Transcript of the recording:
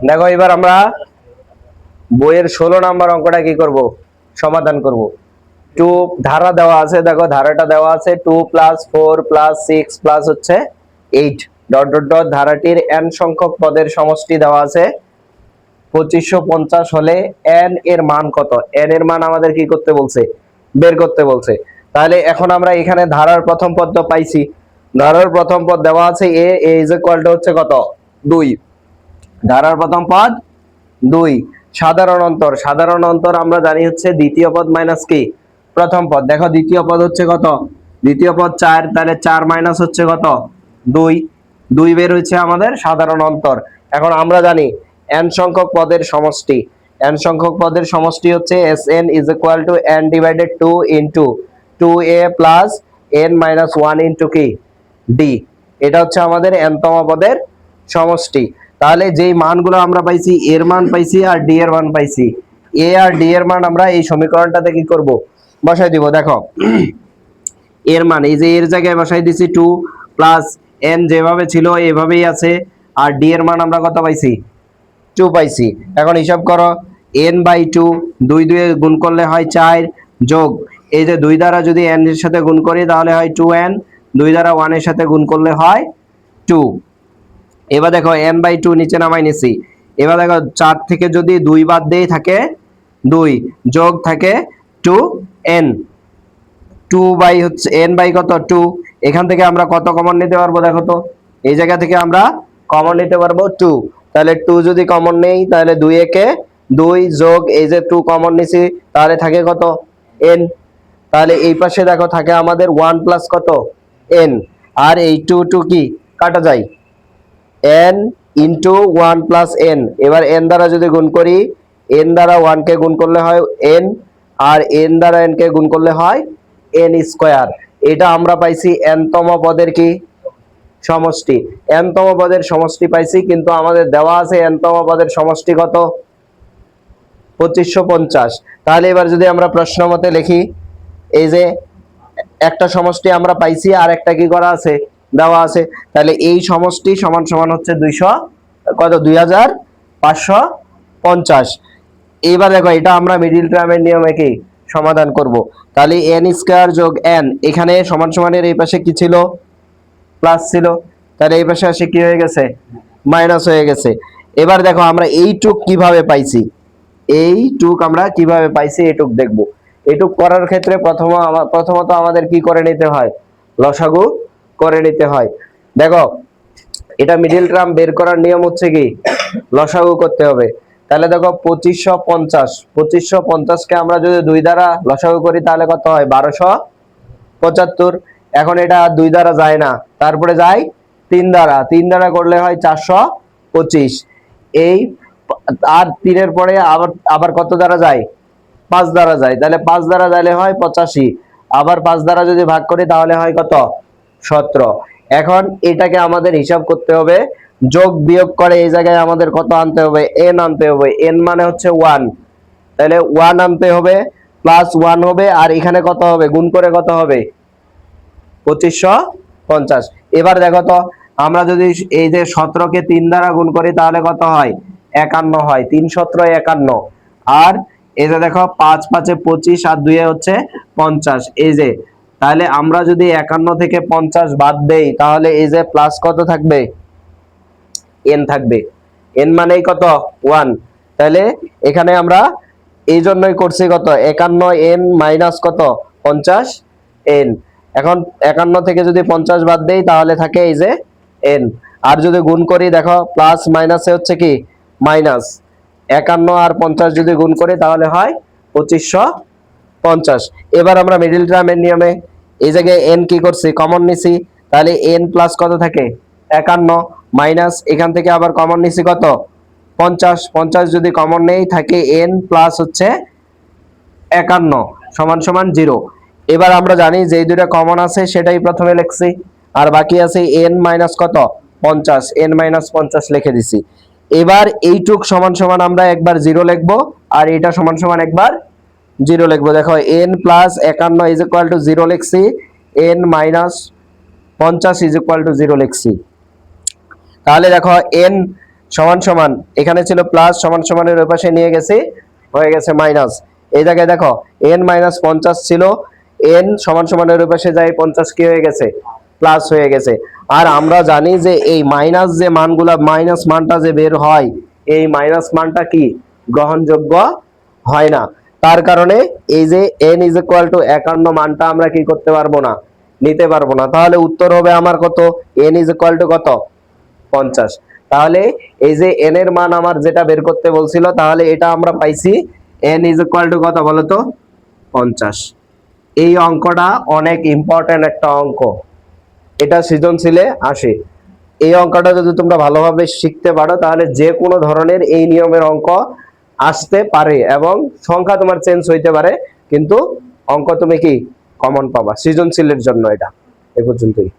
দেখো এবার আমরা বইয়ের 16 নম্বর অঙ্কটা কি করব, সমাধান করব। 2 ধারা দেওয়া আছে, দেখো ধারাটা দেওয়া আছে 2 + 4 + 6 প্লাস হচ্ছে 8 ডট ডট ডট ধারাটির n সংখ্যক পদের সমষ্টি দেওয়া আছে 2550 হলে n এর মান কত। n এর মান আমাদের কি করতে বলছে, বের করতে বলছে। তাহলে এখন আমরা এখানে ধারার প্রথম পদ তো পাইছি, ধারার প্রথম পদ দেওয়া আছে a ইজ ইকুয়াল টু হচ্ছে কত 2, ধারার প্রথম পদ 2। সাধারণ অন্তর আমরা জানি হচ্ছে দ্বিতীয় পদ মাইনাস কি প্রথম পদ। দেখো দ্বিতীয় পদ হচ্ছে কত, দ্বিতীয় পদ 4, তাহলে 4 মাইনাস হচ্ছে কত 2, 2 বের হচ্ছে আমাদের সাধারণ অন্তর। এখন আমরা জানি n সংখ্যক পদের সমষ্টি, n সংখ্যক পদের সমষ্টি হচ্ছে Sn is equal to n divided 2 into 2a plus n minus 1 into কি d। এটা হচ্ছে আমাদের n তম পদের সমষ্টি। তাহলে যেই মানগুলো আমরা পাইছি, এর মান পাইছি আর ডি এর মান পাইছি, এ আর ডি এর মান আমরা এই সমীকরণটাতে কি করব, বসাই দিব। দেখো এর মান এই যে এর জায়গায় বসাই দিছি 2 প্লাস n যেভাবে ছিল এভাবেই আছে, আর ডি এর মান আমরা কত পাইছি 2 পাইছি। এখন হিসাব করো n/2, 2 2 গুণ করলে হয় 4, যোগ এই যে 2 দ্বারা যদি n এর সাথে গুণ করি তাহলে হয় 2n, 2 দ্বারা 1 এর সাথে গুণ করলে হয় 2। এবার দেখো n/2 নিচে নামাই নিছি। এবার দেখো 4 থেকে যদি 2 বাদ দেই থাকে 2, যোগ থাকে 2n, 2 বাই হচ্ছে n বাই কত 2। এখান থেকে আমরা কত কমন নিতে পারবো, দেখো তো এই জায়গা থেকে আমরা কমন নিতে পারবো 2। তাহলে 2 যদি কমন নেই তাহলে 2 একে 2, যোগ এই যে 2 কমন নিছি তাহলে থাকে কত n। তাহলে এই পাশে দেখো থাকে আমাদের 1 প্লাস কত n, আর এই 2 2 কি কাটা যায় n ইন্টু 1 প্লাস n। এবার n দ্বারা যদি গুণ করি, n দ্বারা 1 কে গুণ করলে হয় n, আর n দ্বারা n কে গুণ করলে হয় n স্কয়ার। এটা আমরা পাইছি n তম পদের কি সমষ্টি, n তম পদের সমষ্টি পাইছি, কিন্তু আমাদের দেওয়া আছে n তম পদের সমষ্টি কত 2550। তাহলে এবার যদি আমরা প্রশ্ন মতে লিখি, এই যে একটা সমষ্টি আমরা পাইছি আর একটা কি করা আছে দেওয়া আছে, তাহলে এই সমষ্টি সমান সমান হচ্ছে 200 কত 2550। এইবার দেখো এটা আমরা মিডিল টার্মের নিয়মে কি সমাধান করব। তাহলে n স্কয়ার যোগ n, এখানে সমান সমানের এই পাশে কি ছিল প্লাস ছিল, তাহলে এই পাশে আসে কি হয়ে গেছে মাইনাস হয়ে গেছে। এবার দেখো আমরা এইটুক কিভাবে পাইছি, এইটুক আমরা কিভাবে পাইছি এটুক দেখব। এটুক করার ক্ষেত্রে প্রথমত আমাদের কি করে নিতে হয়, লসাগু করে নিতে হয়। দেখো এটা মিডল টার্ম বের করার নিয়ম হচ্ছে কি লসাগু করতে হবে। তাহলে দেখো 2550 কে আমরা যদি 2 দ্বারা লসাগু করি তাহলে কত হয় 1275। এখন এটা 2 দ্বারা যায় না, তারপরে যায় 3 দ্বারা, 3 দ্বারা করলে হয় 425। এই আর 3 এর পরে আবার কত দ্বারা যায় 5 দ্বারা যায়, তাহলে 5 দ্বারা যাইলে হয় 85, আবার 5 দ্বারা যদি ভাগ করি তাহলে হয় কত 17। এখন এটাকে আমাদের হিসাব করতে হবে, যোগ বিয়োগ করে এই জায়গায় আমাদের কত আনতে হবে n আনতে হবে, n মানে হচ্ছে 1, তাহলে 1 আনতে হবে প্লাস 1 হবে, আর এখানে কত হবে গুণ করে কত হবে 2550। এবার দেখো তো আমরা যদি এই যে 17 কে 3 দ্বারা গুণ করি তাহলে কত হয় 51 হয়, 3 17 51। আর এই যে দেখো 5 5 এ 25 আর 2 এ হচ্ছে 50, এই যে তাহলে আমরা যদি 51 থেকে 50 বাদ দেই তাহলে এই যে প্লাস কত থাকবে n থাকবে, n মানেই কত 1। তাহলে এখানে আমরা এই জন্যই করছি কত 51 n মাইনাস কত 50 n। এখন 51 থেকে যদি 50 বাদ দেই তাহলে থাকে এই যে n, আর যদি গুণ করি দেখো প্লাস মাইনাসে হচ্ছে কি মাইনাস, 51 আর 50 যদি গুণ করি তাহলে হয় 2550। এবার আমরা মিডল টার্মের নিয়মে এই জায়গায় n কি করছি কমন নিছি, তাহলে n প্লাস কত থাকে 51 মাইনাস এখান থেকে আবার কমন নিছি কত 50, 50 যদি কমন নেই থাকে n প্লাস হচ্ছে 51 সমান সমান 0। এবার আমরা জানি যে এই দুটো কমন আছে সেটাই প্রথমে লিখছি, আর বাকি আছে n মাইনাস কত 50, n মাইনাস 50 লিখে দিছি। এবার এইটুক সমান সমান আমরা একবার 0 লিখবো, আর এটা সমান সমান একবার 0 লিখবো। দেখো n plus 51 is equal to 0 লিখছি, n minus 50 is equal to 0 লিখছি। তাহলে দেখো n সমান সমান, এখানে ছিল প্লাস, সমান সমানের ওই পাশে নিয়ে গেছি, হয়ে গেছে মাইনাস। এই জায়গায় দেখো n মাইনাস 50 ছিল, n সমান সমানের ওই পাশে যাই 50 কি হয়ে গেছে, প্লাস হয়ে গেছে। আর আমরা জানি যে এই মাইনাস যে মানগুলা, মাইনাস মানটা যে বের হয়, এই মাইনাস মানটা কি গ্রহণযোগ্য হয় না। তার কারণে এই যে n ইজ ইকুয়াল টু 51 মানটা আমরা কি করতে পারবো না, নিতে পারবো না। তাহলে উত্তর হবে আমার কত, n ইজ ইকুয়াল টু কত, 50। তাহলে এই যে n এর মান আমার যেটা বের করতে বলছিল, তাহলে এটা আমরা পাইছি n ইজ ইকুয়াল টু কত বলতো, 50। এই অঙ্কটা অনেক ইম্পর্টেন্ট একটা অঙ্ক, এটা সৃজনশীলে আসে। এই অঙ্কটা যদি তোমরা ভালোভাবে শিখতে পারো, তাহলে যে কোনো ধরনের এই নিয়মের অঙ্ক আসতে পারে এবং সংখ্যা তোমার চেঞ্জ হইতে পারে, কিন্তু অঙ্ক তুমি কি কমন পাবা সৃজনশীলের জন্য। এটা এ পর্যন্তই।